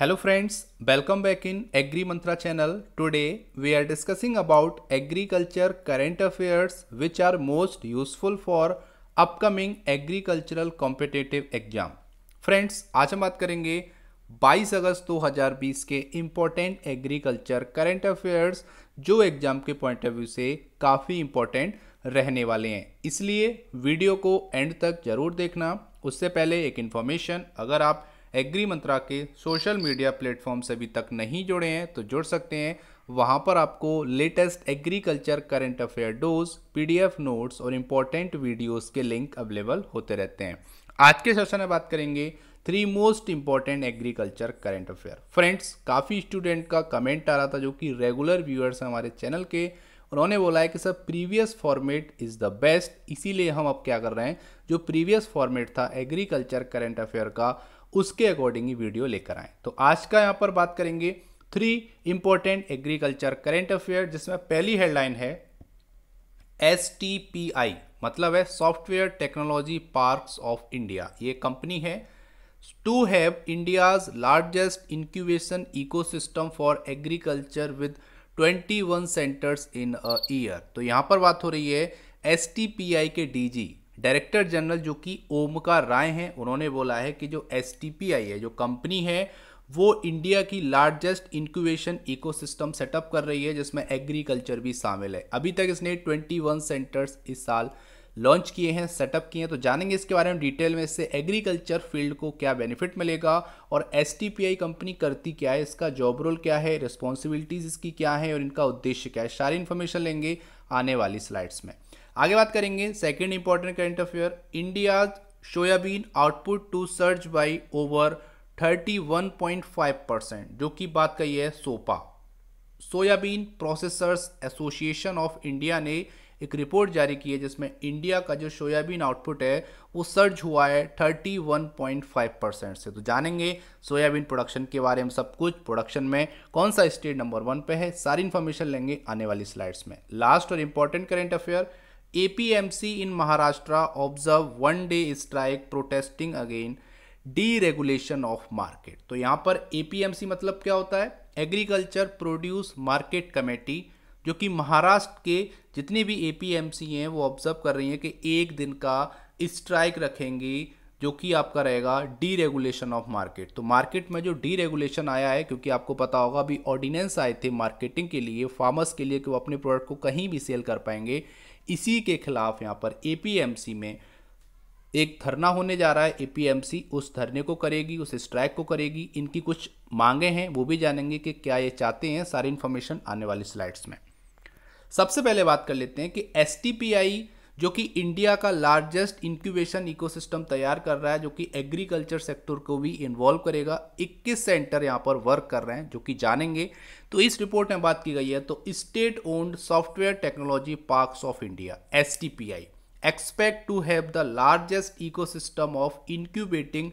Hello friends, welcome back in Agri Mantra channel. Today we are discussing about agriculture current affairs which are most useful for upcoming agricultural competitive exam. Friends, आज हम बात करेंगे 22 अगस्त 2020 के important agriculture current affairs जो exam के point of view से काफ़ी important रहने वाले हैं, इसलिए वीडियो को एंड तक जरूर देखना। उससे पहले एक इन्फॉर्मेशन, अगर आप एग्री मंत्रा के सोशल मीडिया प्लेटफॉर्म से अभी तक नहीं जुड़े हैं तो जुड़ सकते हैं। वहां पर आपको latest agriculture current affair dose, PDF notes और इम्पोर्टेंट वीडियोस के लिंक अवेलेबल होते रहते हैं। आज के सेशन में बात करेंगे 3 most important agriculture current affair. Friends, काफ़ी स्टूडेंट का कमेंट आ रहा था जो कि रेगुलर व्यूअर्स हैं हमारे चैनल के, उन्होंने बोला है कि sir previous format is the best, इसीलिए हम अब क्या कर रहे हैं, जो प्रीवियस फॉर्मेट था एग्रीकल्चर करंट अफेयर का उसके अकॉर्डिंग ही वीडियो लेकर आए। तो आज का यहाँ पर बात करेंगे 3 इंपॉर्टेंट एग्रीकल्चर करंट अफेयर, जिसमें पहली हेडलाइन है STPI, मतलब है software technology parks of India. ये कंपनी है to have India's largest incubation ecosystem for agriculture with 21 centres in a year. तो यहाँ पर बात हो रही है STPI के DG डायरेक्टर जनरल जो कि ओमकार राय हैं, उन्होंने बोला है कि जो STPI है, जो कंपनी है, वो इंडिया की लार्जेस्ट इंक्यूबेशन इकोसिस्टम सेटअप कर रही है जिसमें एग्रीकल्चर भी शामिल है। अभी तक इसने 21 सेंटर्स इस साल लॉन्च किए हैं, सेटअप किए हैं। तो जानेंगे इसके बारे में डिटेल में, इससे एग्रीकल्चर फील्ड को क्या बेनिफिट मिलेगा और STPI कंपनी करती क्या है, इसका जॉब रोल क्या है, रिस्पॉन्सिबिलिटीज इसकी क्या है और इनका उद्देश्य क्या है, सारी इन्फॉर्मेशन लेंगे आने वाली स्लाइड्स में। आगे बात करेंगे second important current affair, India soybean output to surge by over 31.5%, जो कि बात कही है SOPA, soybean processors association of India ने एक रिपोर्ट जारी की है जिसमें इंडिया का जो सोयाबीन आउटपुट है वो सर्ज हुआ है 31.5% से। तो जानेंगे सोयाबीन प्रोडक्शन के बारे में सब कुछ, प्रोडक्शन में कौन सा स्टेट नंबर 1 पे है, सारी इन्फॉर्मेशन लेंगे आने वाली स्लाइड्स में। लास्ट और important current affair, APMC in Maharashtra observe 1 day strike protesting again deregulation of market. तो यहाँ पर APMC मतलब क्या होता है, एग्रीकल्चर प्रोड्यूस मार्केट कमेटी, जो कि महाराष्ट्र के जितने भी APMC हैं वो ऑब्जर्व कर रही हैं कि एक दिन का स्ट्राइक रखेंगी जो कि आपका रहेगा डीरेगुलेशन ऑफ मार्केट। तो मार्केट में जो डीरेगुलेशन आया है, क्योंकि आपको पता होगा अभी ऑर्डिनेंस आए थे मार्केटिंग के लिए, फार्मर्स के लिए, कि वो अपने प्रोडक्ट को कहीं भी सेल कर पाएंगे, इसी के खिलाफ यहाँ पर APMC में एक धरना होने जा रहा है। APMC उस धरने को करेगी, उस स्ट्राइक को करेगी। इनकी कुछ मांगे हैं, वो भी जानेंगे कि क्या ये चाहते हैं, सारी इन्फॉर्मेशन आने वाली स्लाइड्स में। सबसे पहले बात कर लेते हैं कि STPI जो कि इंडिया का लार्जेस्ट इंक्यूबेशन इकोसिस्टम तैयार कर रहा है, जो कि एग्रीकल्चर सेक्टर को भी इन्वॉल्व करेगा। 21 सेंटर यहाँ पर वर्क कर रहे हैं, जो कि जानेंगे। तो इस रिपोर्ट में बात की गई है, तो state owned software technology parks of India STPI expect to have the largest ecosystem of incubating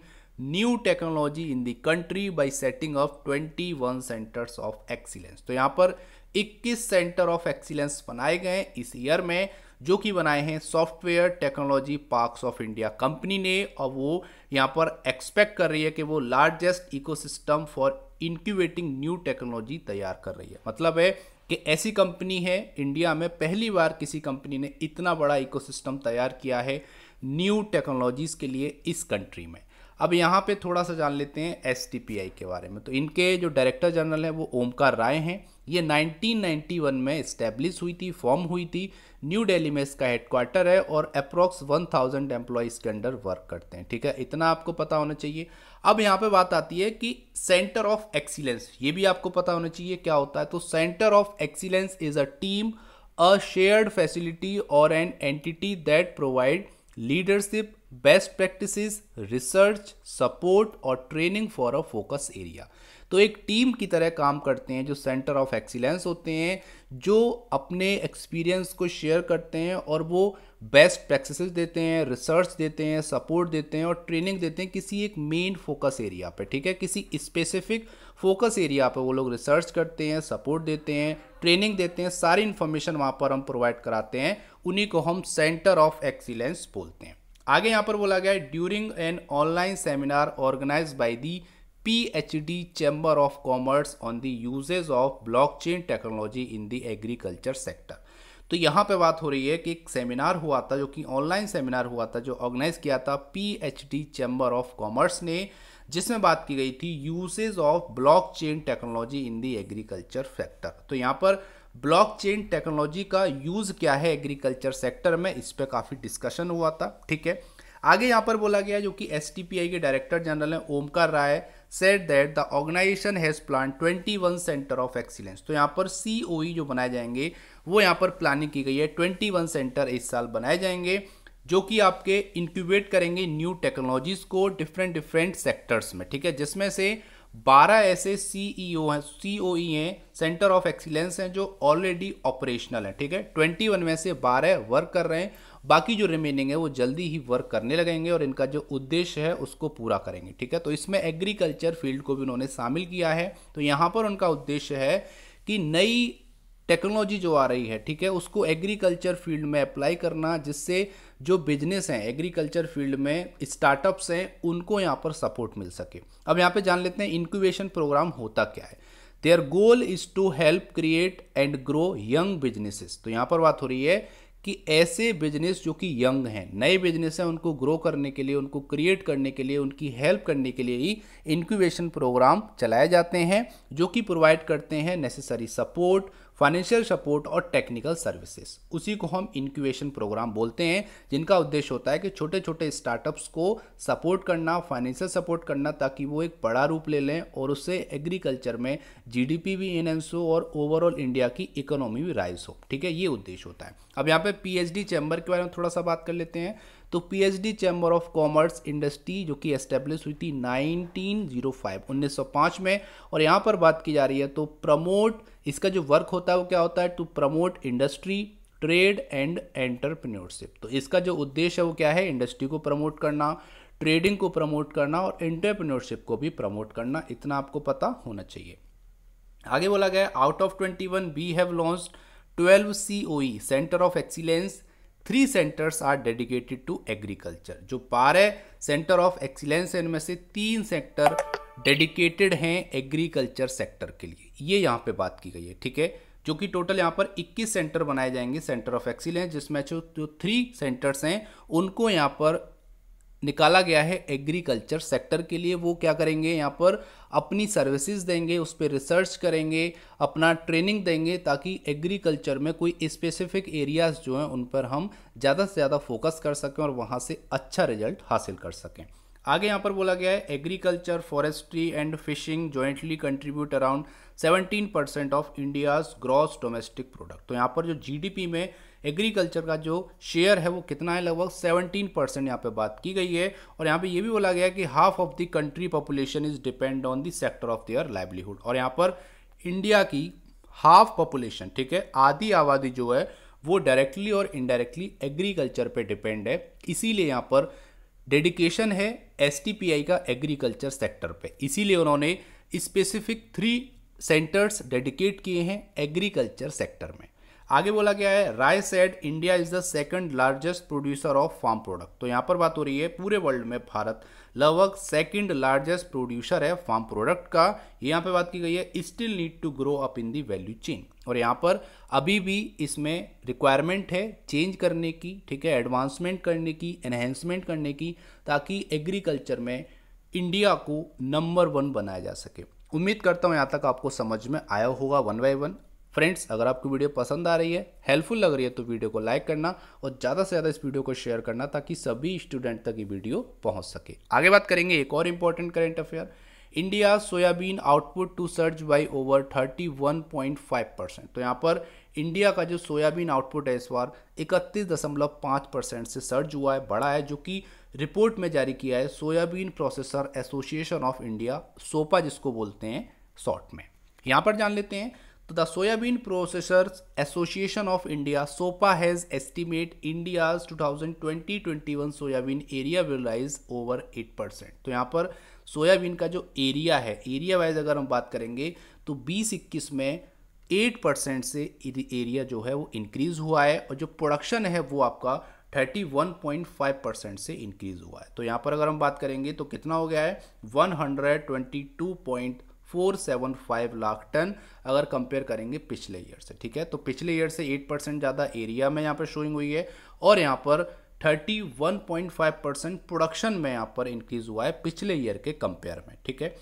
new technology in the country by setting up 21 centers of excellence। तो यहाँ पर 21 सेंटर ऑफ एक्सीलेंस बनाए गए इस ईयर में, जो कि बनाए हैं software technology parks of India company ने, और वो यहाँ पर एक्सपेक्ट कर रही है कि वो largest ecosystem for incubating new technology तैयार कर रही है। मतलब है कि ऐसी कंपनी है इंडिया में, पहली बार किसी कंपनी ने इतना बड़ा इकोसिस्टम तैयार किया है न्यू टेक्नोलॉजीज़ के लिए इस कंट्री में। अब यहाँ पे थोड़ा सा जान लेते हैं STPI के बारे में। तो इनके जो डायरेक्टर जनरल हैं वो ओमकार राय हैं। ये 1991 में इस्टेब्लिश हुई थी, फॉर्म हुई थी। न्यू दिल्ली में इसका हेडक्वार्टर है और अप्रॉक्स 1000 एम्प्लॉयज़ के अंडर वर्क करते हैं। ठीक है, इतना आपको पता होना चाहिए। अब यहाँ पे बात आती है कि सेंटर ऑफ एक्सीलेंस, ये भी आपको पता होना चाहिए क्या होता है। तो centre of excellence is a team, a shared facility और an entity that provide leadership, best practices, research, support और training for a focus area. तो एक टीम की तरह काम करते हैं जो सेंटर ऑफ एक्सीलेंस होते हैं, जो अपने एक्सपीरियंस को शेयर करते हैं और वो बेस्ट प्रैक्टिसेस देते हैं, रिसर्च देते हैं, सपोर्ट देते हैं और ट्रेनिंग देते हैं किसी एक मेन फोकस एरिया पे। ठीक है, किसी स्पेसिफिक फोकस एरिया पे वो लोग रिसर्च करते हैं, सपोर्ट देते हैं, ट्रेनिंग देते हैं, सारी इन्फॉर्मेशन वहाँ पर हम प्रोवाइड कराते हैं, उन्हीं को हम सेंटर ऑफ एक्सीलेंस बोलते हैं। आगे यहाँ पर बोला गया है during an online seminar organise by the PhD chamber of commerce on the usages of blockchain technology in the agriculture sector. तो यहाँ पे बात हो रही है कि एक सेमिनार हुआ था, जो कि ऑनलाइन सेमिनार हुआ था, जो ऑर्गेनाइज किया था PhD चैम्बर ऑफ कॉमर्स ने, जिसमें बात की गई थी usage of blockchain technology in the agriculture sector. तो यहाँ पर ब्लॉकचेन टेक्नोलॉजी का यूज़ क्या है एग्रीकल्चर सेक्टर में, इस पर काफ़ी डिस्कशन हुआ था। ठीक है, आगे यहाँ पर बोला गया, जो कि STPI के डायरेक्टर जनरल हैं Omkar Rai, said that the organisation has plan 21 centre of excellence. तो यहाँ पर COE जो बनाए जाएंगे वो यहाँ पर प्लानिंग की गई है, 21 सेंटर इस साल बनाए जाएंगे, जो कि आपके इंक्यूबेट करेंगे न्यू टेक्नोलॉजीज को डिफरेंट सेक्टर्स में। ठीक है, जिसमें से 12 ऐसे COE हैं, सेंटर ऑफ एक्सीलेंस हैं, जो ऑलरेडी ऑपरेशनल हैं। ठीक है, 21 में से 12 वर्क कर रहे हैं, बाकी जो रिमेनिंग है वो जल्दी ही वर्क करने लगेंगे और इनका जो उद्देश्य है उसको पूरा करेंगे। ठीक है, तो इसमें एग्रीकल्चर फील्ड को भी उन्होंने शामिल किया है। तो यहाँ पर उनका उद्देश्य है कि नई टेक्नोलॉजी जो आ रही है, ठीक है, उसको एग्रीकल्चर फील्ड में अप्लाई करना, जिससे जो बिजनेस हैं एग्रीकल्चर फील्ड में, स्टार्टअप्स हैं, उनको यहाँ पर सपोर्ट मिल सके। अब यहाँ पे जान लेते हैं इंक्यूबेशन प्रोग्राम होता क्या है। Their goal is to help create and grow young businesses. तो यहाँ पर बात हो रही है कि ऐसे बिजनेस जो कि यंग हैं, नए बिजनेस हैं, उनको ग्रो करने के लिए, उनको क्रिएट करने के लिए, उनकी हेल्प करने के लिए ही इंक्यूबेशन प्रोग्राम चलाए जाते हैं, जो कि प्रोवाइड करते हैं नेसेसरी सपोर्ट, फाइनेंशियल सपोर्ट और टेक्निकल सर्विसेज। उसी को हम इंक्यूबेशन प्रोग्राम बोलते हैं, जिनका उद्देश्य होता है कि छोटे छोटे स्टार्टअप्स को सपोर्ट करना, फाइनेंशियल सपोर्ट करना, ताकि वो एक बड़ा रूप ले लें और उससे एग्रीकल्चर में GDP भी इनहेंस हो और ओवरऑल इंडिया की इकोनॉमी भी राइज हो। ठीक है, ये उद्देश्य होता है। अब यहाँ पे PhD चैम्बर के बारे में थोड़ा सा बात कर लेते हैं। तो PhD chamber of commerce industry, जो कि एस्टेब्लिश हुई थी 1905 में, और यहाँ पर बात की जा रही है तो प्रमोट, इसका जो वर्क होता है वो क्या होता है, to promote industry, trade and entrepreneurship. तो इसका जो उद्देश्य है वो क्या है, इंडस्ट्री को प्रमोट करना, ट्रेडिंग को प्रमोट करना और एंटरप्रेन्योरशिप को भी प्रमोट करना, इतना आपको पता होना चाहिए। आगे बोला गया, out of 21 we have launched 12 COE centre of excellence, 3 centres are dedicated to agriculture. जो 12 सेंटर ऑफ एक्सीलेंस है, इनमें से 3 सेक्टर डेडिकेटेड हैं एग्रीकल्चर सेक्टर के लिए, ये यहाँ पे बात की गई है। ठीक है, जो कि टोटल यहाँ पर 21 सेंटर बनाए जाएंगे सेंटर ऑफ एक्सीलेंस, जिसमें जो 3 सेंटर्स हैं उनको यहाँ पर निकाला गया है एग्रीकल्चर सेक्टर के लिए। वो क्या करेंगे, यहाँ पर अपनी सर्विसेज देंगे, उस पर रिसर्च करेंगे, अपना ट्रेनिंग देंगे, ताकि एग्रीकल्चर में कोई स्पेसिफिक एरियाज जो हैं उन पर हम ज़्यादा से ज़्यादा फोकस कर सकें और वहाँ से अच्छा रिजल्ट हासिल कर सकें। आगे यहाँ पर बोला गया है, agriculture, forestry and fishing jointly contribute around 17% of India's gross domestic product. तो यहाँ पर जो GDP में एग्रीकल्चर का जो शेयर है वो कितना है, लगभग 17% यहाँ पे बात की गई है। और यहाँ पे ये भी बोला गया है कि half of the country population is depend on the sector of their livelihood. और यहाँ पर इंडिया की हाफ पॉपुलेशन, ठीक है, आधी आबादी जो है वो डायरेक्टली और इनडायरेक्टली एग्रीकल्चर पे डिपेंड है। इसीलिए यहाँ पर डेडिकेशन है STPI का एग्रीकल्चर सेक्टर पे, इसीलिए उन्होंने स्पेसिफिक 3 सेंटर्स डेडिकेट किए हैं एग्रीकल्चर सेक्टर में। आगे बोला गया है, Rai said India is the second largest producer of farm product. तो यहाँ पर बात हो रही है पूरे वर्ल्ड में भारत लगभग सेकंड लार्जेस्ट प्रोड्यूसर है फार्म प्रोडक्ट का। यहाँ पे बात की गई है, still need to grow up in the value chain. और यहाँ पर अभी भी इसमें रिक्वायरमेंट है चेंज करने की, ठीक है, एडवांसमेंट करने की, एनहेंसमेंट करने की, ताकि एग्रीकल्चर में इंडिया को नंबर 1 बनाया जा सके। उम्मीद करता हूँ यहाँ तक आपको समझ में आया होगा 1 by 1। फ्रेंड्स, अगर आपको वीडियो पसंद आ रही है, हेल्पफुल लग रही है, तो वीडियो को लाइक करना और ज़्यादा से ज़्यादा इस वीडियो को शेयर करना, ताकि सभी स्टूडेंट तक ये वीडियो पहुंच सके। आगे बात करेंगे एक और important current affair, India soybean output to surge by over 31.5%। तो यहाँ पर इंडिया का जो सोयाबीन आउटपुट है इस बार 31.5% से सर्ज हुआ है, बढ़ा है, जो कि रिपोर्ट में जारी किया है soybean processor association of India, SOPA जिसको बोलते हैं शॉर्ट में। यहाँ पर जान लेते हैं, तो the soybean processors association of India SOPA has estimate India's 2020-21 soybean area will rise over 8%। तो यहाँ पर सोयाबीन का जो एरिया है, एरिया वाइज अगर हम बात करेंगे तो 2021 में 8% से एरिया जो है वो इंक्रीज हुआ है, और जो प्रोडक्शन है वो आपका 31.5% से इंक्रीज हुआ है। तो यहाँ पर अगर हम बात करेंगे तो कितना हो गया है 122.475 लाख टन अगर कंपेयर करेंगे पिछले ईयर से। ठीक है, तो पिछले ईयर से 8% ज़्यादा एरिया में यहाँ पर शोइंग हुई है और यहाँ पर 31.5% प्रोडक्शन में यहाँ पर इंक्रीज हुआ है पिछले ईयर के कंपेयर में। ठीक है,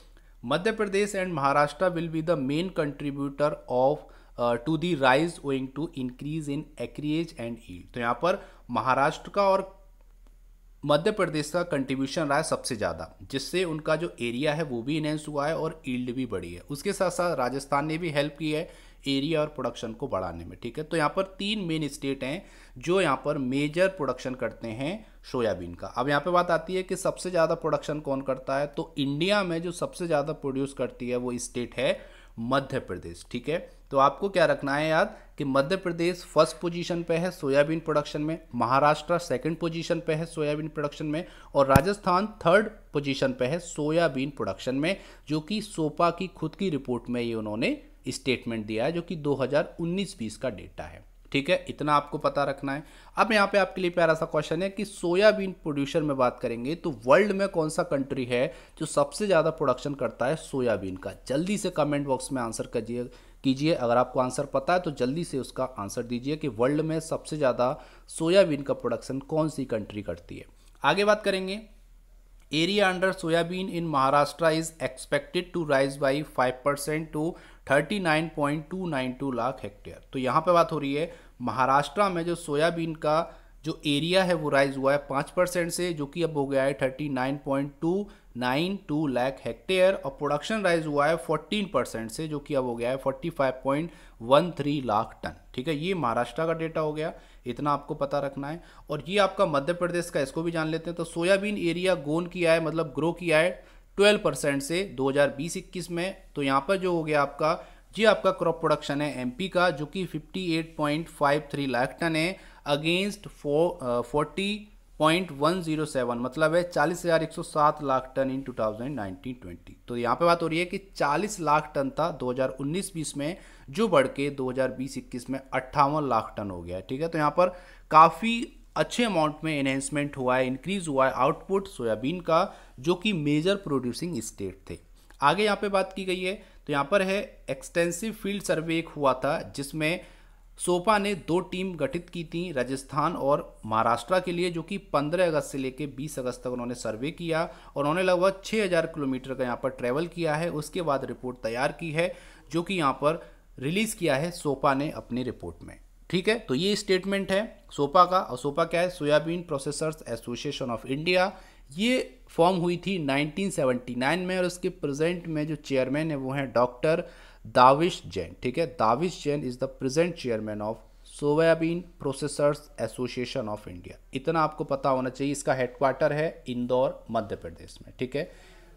Madhya Pradesh and Maharashtra will be the main contributor of to the rise owing to increase in acreage and yield. तो यहाँ पर महाराष्ट्र का और मध्य प्रदेश का कंट्रीब्यूशन रहा है सबसे ज़्यादा, जिससे उनका जो एरिया है वो भी इनहेंस हुआ है और यील्ड भी बढ़ी है। उसके साथ साथ राजस्थान ने भी हेल्प की है एरिया और प्रोडक्शन को बढ़ाने में। ठीक है, तो यहाँ पर 3 मेन स्टेट हैं जो यहाँ पर मेजर प्रोडक्शन करते हैं सोयाबीन का। अब यहाँ पे बात आती है कि सबसे ज़्यादा प्रोडक्शन कौन करता है, तो इंडिया में जो सबसे ज़्यादा प्रोड्यूस करती है वो स्टेट है मध्य प्रदेश। ठीक है, तो आपको क्या रखना है याद कि मध्य प्रदेश फर्स्ट पोजीशन पे है सोयाबीन प्रोडक्शन में, महाराष्ट्र सेकंड पोजीशन पे है सोयाबीन प्रोडक्शन में और राजस्थान थर्ड पोजीशन पे है सोयाबीन प्रोडक्शन में, जो कि सोपा की खुद की रिपोर्ट में ये उन्होंने स्टेटमेंट दिया है जो कि 2019-20 का डेटा है। ठीक है, इतना आपको पता रखना है। अब यहाँ पे आपके लिए प्यारा सा क्वेश्चन है कि सोयाबीन प्रोड्यूसर में बात करेंगे तो वर्ल्ड में कौन सा कंट्री है जो सबसे ज़्यादा प्रोडक्शन करता है सोयाबीन का। जल्दी से कमेंट बॉक्स में आंसर कीजिए। अगर आपको आंसर पता है तो जल्दी से उसका आंसर दीजिए कि वर्ल्ड में सबसे ज़्यादा सोयाबीन का प्रोडक्शन कौन सी कंट्री करती है। आगे बात करेंगे, area under soybean in Maharashtra is expected to rise by 5% to 39.292 lakh hectare. तो यहाँ पे बात हो रही है महाराष्ट्र में जो सोयाबीन का जो एरिया है वो राइज हुआ है 5% से, जो कि अब हो गया है 39.292 लाख हेक्टेयर और प्रोडक्शन राइज हुआ है 14% से, जो कि अब हो गया है 45.13 लाख टन। ठीक है, ये महाराष्ट्र का डेटा हो गया, इतना आपको पता रखना है। और ये आपका मध्य प्रदेश का, इसको भी जान लेते हैं। तो सोयाबीन एरिया गोन किया है, मतलब ग्रो किया है 12% से 2020-21 में। तो यहाँ पर जो हो गया आपका जी आपका क्रॉप प्रोडक्शन है एमपी का, जो कि 58.53 लाख टन है अगेंस्ट 40.107, मतलब है 40,107 लाख टन इन 2019-20। तो यहाँ पे बात हो रही है कि 40 लाख टन था 2019-20 में, जो बढ़ के 2020-21 में 58 लाख टन हो गया है। ठीक है, तो यहाँ पर काफ़ी अच्छे अमाउंट में एनहेंसमेंट हुआ है, इंक्रीज हुआ है आउटपुट सोयाबीन का, जो कि मेजर प्रोड्यूसिंग स्टेट थे। आगे यहाँ पे बात की गई है तो यहाँ पर है एक्सटेंसिव फील्ड सर्वे एक हुआ था जिसमें सोपा ने 2 टीम गठित की थी राजस्थान और महाराष्ट्र के लिए, जो कि 15 अगस्त से लेकर 20 अगस्त तक उन्होंने सर्वे किया और उन्होंने लगभग 6000 किलोमीटर का यहाँ पर ट्रैवल किया है। उसके बाद रिपोर्ट तैयार की है जो कि यहाँ पर रिलीज़ किया है सोपा ने अपनी रिपोर्ट में। ठीक है, तो ये स्टेटमेंट है सोपा का। और सोपा क्या है, soybean processors association of India. ये फॉर्म हुई थी 1979 में और उसके प्रेजेंट में जो चेयरमैन है वो हैं डॉक्टर दाविश जैन। ठीक है, Davish Jain is the present chairman of soybean processors association of India. इतना आपको पता होना चाहिए। इसका हेडक्वार्टर है इंदौर मध्य प्रदेश में। ठीक है,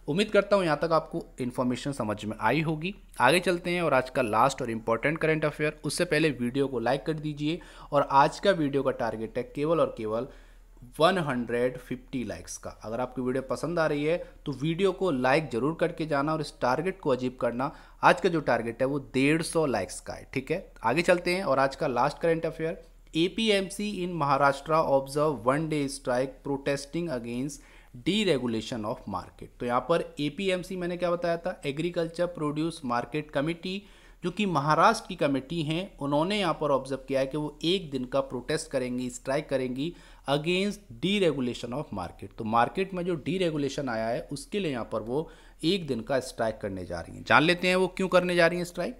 उम्मीद करता हूँ यहाँ तक आपको इन्फॉर्मेशन समझ में आई होगी। आगे चलते हैं और आज का लास्ट और इम्पॉर्टेंट करंट अफेयर। उससे पहले वीडियो को लाइक कर दीजिए और आज का वीडियो का टारगेट है केवल और केवल 150 लाइक्स का। अगर आपको वीडियो पसंद आ रही है तो वीडियो को लाइक जरूर करके जाना और इस टारगेट को अचीव करना। आज का जो टारगेट है वो 150 लाइक्स का है। ठीक है, आगे चलते हैं और आज का last current affair, APMC in Maharashtra observe 1 day strike protesting against deregulation of market. तो यहाँ पर एपीएमसी मैंने क्या बताया था, एग्रीकल्चर प्रोड्यूस मार्केट कमेटी, जो कि महाराष्ट्र की कमेटी हैं, उन्होंने यहाँ पर ऑब्जर्व किया है कि वो 1 दिन का प्रोटेस्ट करेंगी, स्ट्राइक करेंगी अगेंस्ट डीरेगुलेशन ऑफ मार्केट। तो मार्केट में जो डीरेगुलेशन आया है उसके लिए यहाँ पर वो 1 दिन का स्ट्राइक करने जा रही हैं। जान लेते हैं वो क्यों करने जा रही हैं स्ट्राइक।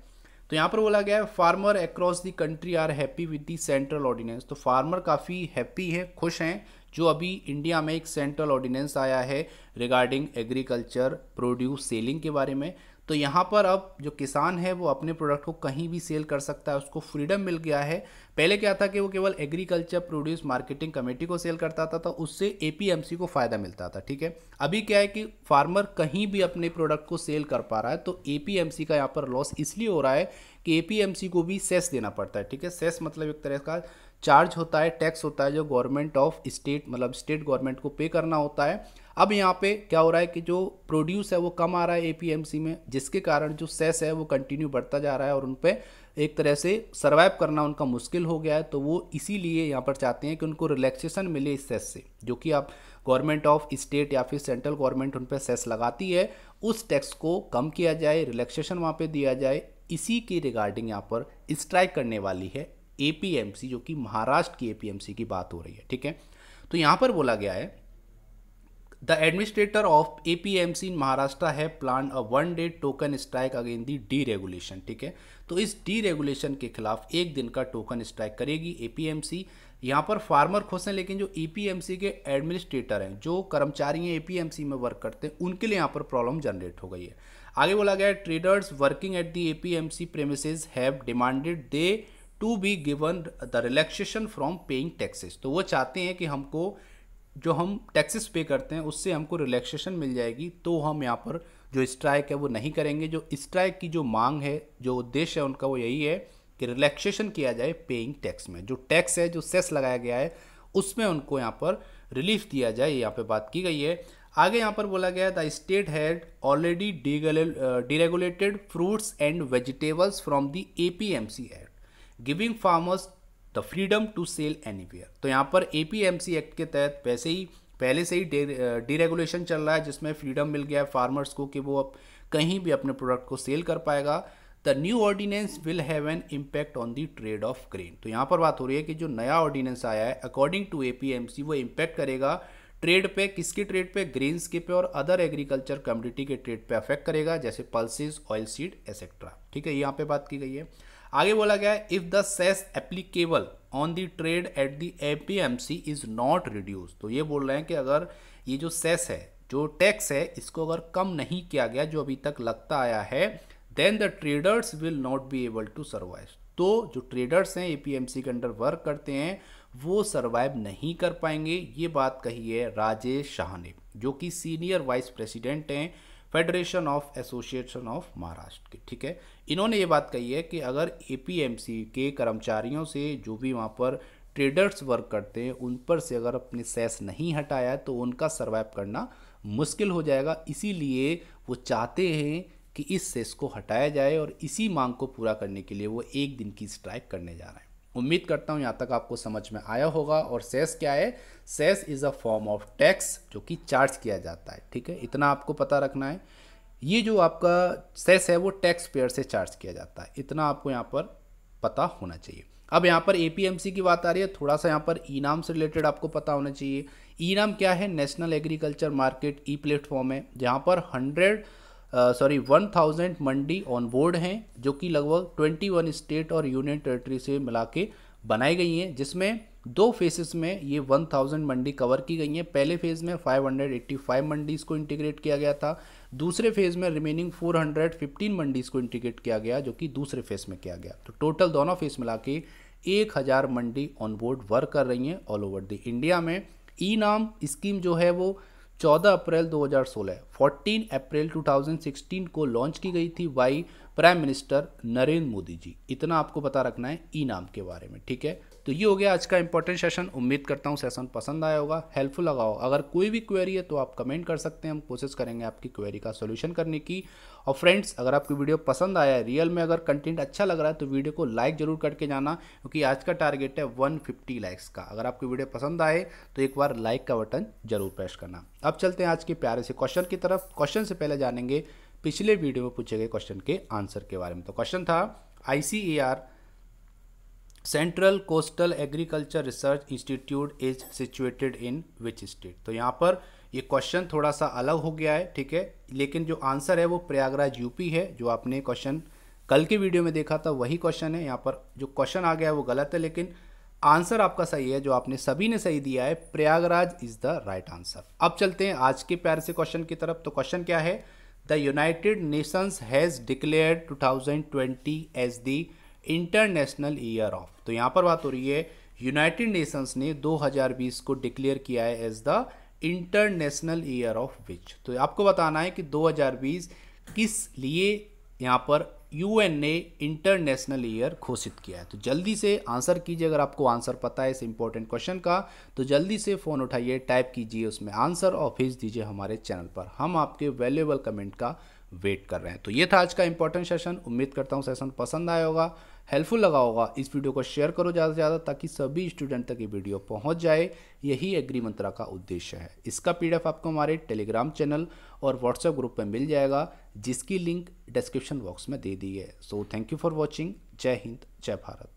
तो यहाँ पर बोला गया है farmer across the country are happy with the central ordinance. तो फार्मर काफ़ी हैप्पी है, खुश हैं जो अभी इंडिया में एक सेंट्रल ऑर्डिनेंस आया है रिगार्डिंग एग्रीकल्चर प्रोड्यूस सेलिंग के बारे में। तो यहाँ पर अब जो किसान है वो अपने प्रोडक्ट को कहीं भी सेल कर सकता है, उसको फ्रीडम मिल गया है। पहले क्या था कि वो केवल एग्रीकल्चर प्रोड्यूस मार्केटिंग कमेटी को सेल करता था तो उससे एपीएमसी को फ़ायदा मिलता था। ठीक है, अभी क्या है कि फार्मर कहीं भी अपने प्रोडक्ट को सेल कर पा रहा है, तो एपीएमसी का यहाँ पर लॉस इसलिए हो रहा है कि एपीएमसी को भी सेस देना पड़ता है। ठीक है, सेस मतलब एक तरह का चार्ज होता है, टैक्स होता है जो गवर्नमेंट ऑफ स्टेट मतलब स्टेट गवर्नमेंट को पे करना होता है। अब यहाँ पे क्या हो रहा है कि जो प्रोड्यूस है वो कम आ रहा है एपीएमसी में, जिसके कारण जो सेस है वो कंटिन्यू बढ़ता जा रहा है और उन पे एक तरह से सर्वाइव करना उनका मुश्किल हो गया है। तो वो इसीलिए यहाँ पर चाहते हैं कि उनको रिलैक्सेशन मिले इस सेस से, जो कि आप गवर्नमेंट ऑफ स्टेट या फिर सेंट्रल गवर्नमेंट उन पर सेस लगाती है, उस टैक्स को कम किया जाए, रिलैक्सेशन वहाँ पे दिया जाए। इसी के रिगार्डिंग यहाँ पर स्ट्राइक करने वाली है एपीएमसी, जो कि महाराष्ट्र की एपीएमसी की बात हो रही है। ठीक है, तो यहाँ पर बोला गया है द एडमिनिस्ट्रेटर ऑफ एपीएमसी इन महाराष्ट्र है plan a 1 day token strike against the deregulation. ठीक है, तो इस डीरेगुलेशन के खिलाफ एक दिन का टोकन स्ट्राइक करेगी एपीएमसी। यहाँ पर फार्मर खुश हैं, लेकिन जो एपीएमसी के एडमिनिस्ट्रेटर हैं, जो कर्मचारी हैं एपीएमसी में वर्क करते हैं, उनके लिए यहाँ पर प्रॉब्लम जनरेट हो गई है। आगे बोला गया है traders working at the APMC premises have demanded they to be given the relaxation from paying taxes. तो वो चाहते हैं कि हमको जो हम टैक्सेस पे करते हैं उससे हमको रिलैक्सेशन मिल जाएगी, तो हम यहाँ पर जो स्ट्राइक है वो नहीं करेंगे। जो स्ट्राइक की जो मांग है, जो उद्देश्य है उनका, वो यही है कि रिलैक्सेशन किया जाए पेइंग टैक्स में। जो टैक्स है, जो सेस लगाया गया है, उसमें उनको यहाँ पर रिलीफ दिया जाए, यहाँ पे बात की गई है। आगे यहाँ पर बोला गया the state had already deregulated fruits and vegetables from the APMC act giving farmers the freedom to sell anywhere. तो यहाँ पर एपीएमसी एक्ट के तहत पहले से ही डीरेगुलेशन चल रहा है, जिसमें फ्रीडम मिल गया है फार्मर्स को कि वो अब कहीं भी अपने प्रोडक्ट को सेल कर पाएगा। The new ordinance will have an impact on the trade of grain. तो यहाँ पर बात हो रही है कि जो नया ऑर्डिनेंस आया है अकॉर्डिंग टू एपीएमसी, वो इम्पैक्ट करेगा ट्रेड पे। किसके ट्रेड पे? ग्रेन्स के पे और अदर एग्रीकल्चर कम्युनिटी के ट्रेड पे अफेक्ट करेगा, जैसे पल्सेस, ऑयल सीड एसेट्रा। ठीक है, यहाँ पे बात की गई है। आगे बोला गया है if the cess applicable on the trade at the APMC is not reduce. तो ये बोल रहे हैं कि अगर ये जो सेस है, जो टैक्स है, इसको अगर कम नहीं किया गया जो अभी तक लगता आया है, then the traders will not be able to survive. तो जो ट्रेडर्स हैं एपीएमसी के अंडर वर्क करते हैं, वो सर्वाइव नहीं कर पाएंगे। ये बात कही है राजेश शाह ने, जो कि सीनियर वाइस प्रेसिडेंट हैं federation of association of Maharashtra के। ठीक है, इन्होंने ये बात कही है कि अगर एपीएमसी के कर्मचारियों से, जो भी वहाँ पर ट्रेडर्स वर्क करते हैं, उन पर से अगर अपने सेस नहीं हटाया तो उनका सर्वाइव करना मुश्किल हो जाएगा। इसीलिए वो चाहते हैं कि इस सेस को हटाया जाए और इसी मांग को पूरा करने के लिए वो एक दिन की स्ट्राइक करने जा रहे हैं। उम्मीद करता हूँ यहाँ तक आपको समझ में आया होगा। और सेस क्या है? Cess is a form of tax जो कि चार्ज किया जाता है। ठीक है, इतना आपको पता रखना है। ये जो आपका सेस है वो टैक्स पेयर से चार्ज किया जाता है, इतना आपको यहाँ पर पता होना चाहिए। अब यहाँ पर एपीएमसी की बात आ रही है, थोड़ा सा यहाँ पर ई नाम से रिलेटेड आपको पता होना चाहिए। ई नाम क्या है? नेशनल एग्रीकल्चर मार्केट ई प्लेटफॉर्म है, जहाँ पर 1000 मंडी ऑन बोर्ड हैं, जो कि लगभग 21 स्टेट और यूनियन टेरिटरी से मिला के बनाई गई हैं, जिसमें 2 फेसेस में ये 1000 मंडी कवर की गई हैं। पहले फेज़ में 585 मंडीज़ को इंटीग्रेट किया गया था, दूसरे फेज़ में रिमेनिंग 415 मंडीज़ को इंटीग्रेट किया गया, जो कि दूसरे फेज़ में किया गया। तो टोटल दोनों फेज़ मिला के 1000 मंडी ऑन बोर्ड वर्क कर रही हैं ऑल ओवर द इंडिया में। ई नाम स्कीम जो है वो 14 अप्रैल 2016, 14 अप्रैल 2016 को लॉन्च की गई थी by prime minister Narendra Modi ji. इतना आपको पता रखना है ई नाम के बारे में। ठीक है, तो ये हो गया आज का इंपॉर्टेंट सेशन। उम्मीद करता हूँ सेशन पसंद आया होगा, हेल्पफुल लगा हो। अगर कोई भी क्वेरी है तो आप कमेंट कर सकते हैं, हम कोशिश करेंगे आपकी क्वेरी का सोल्यूशन करने की। और फ्रेंड्स, अगर आपकी वीडियो पसंद आया है, रियल में अगर कंटेंट अच्छा लग रहा है, तो वीडियो को लाइक जरूर करके जाना, क्योंकि आज का टारगेट है 150 लाइक्स का। अगर आपकी वीडियो पसंद आए तो एक बार लाइक का बटन जरूर प्रेस करना। अब चलते हैं आज के प्यारे से क्वेश्चन की तरफ। क्वेश्चन से पहले जानेंगे पिछले वीडियो में पूछे गए क्वेश्चन के आंसर के बारे में। तो क्वेश्चन था ICAR central coastal agriculture research institute is situated in which state. तो यहाँ पर ये क्वेश्चन थोड़ा सा अलग हो गया है, ठीक है, लेकिन जो आंसर है वो प्रयागराज यूपी है। जो आपने क्वेश्चन कल के वीडियो में देखा था वही क्वेश्चन है। यहाँ पर जो क्वेश्चन आ गया है वो गलत है, लेकिन आंसर आपका सही है। जो आपने सभी ने सही दिया है, Prayagraj is the right answer. अब चलते हैं आज के प्यारे से क्वेश्चन की तरफ। तो क्वेश्चन क्या है? The United Nations has declared 2020 as the international year of. तो यहाँ पर बात हो रही है यूनाइटेड नेशंस ने 2020 को डिक्लेयर किया है as the international year of which. तो आपको बताना है कि 2020 किस लिए यहाँ पर यूएन ने इंटरनेशनल ईयर घोषित किया है। तो जल्दी से आंसर कीजिए, अगर आपको आंसर पता है इस इंपॉर्टेंट क्वेश्चन का तो जल्दी से फ़ोन उठाइए, टाइप कीजिए उसमें आंसर और भेज दीजिए हमारे चैनल पर। हम आपके वैल्यूएबल कमेंट का वेट कर रहे हैं। तो ये था आज का इंपॉर्टेंट सेशन। उम्मीद करता हूँ सेशन पसंद आया होगा, हेल्पफुल लगा होगा। इस वीडियो को शेयर करो ज़्यादा से ज़्यादा ताकि सभी स्टूडेंट तक ये वीडियो पहुंच जाए। यही एग्री मंत्रा का उद्देश्य है। इसका पीडीएफ आपको हमारे टेलीग्राम चैनल और व्हाट्सएप ग्रुप में मिल जाएगा, जिसकी लिंक डिस्क्रिप्शन बॉक्स में दे दी है। So thank you for watching. जय हिंद, जय भारत।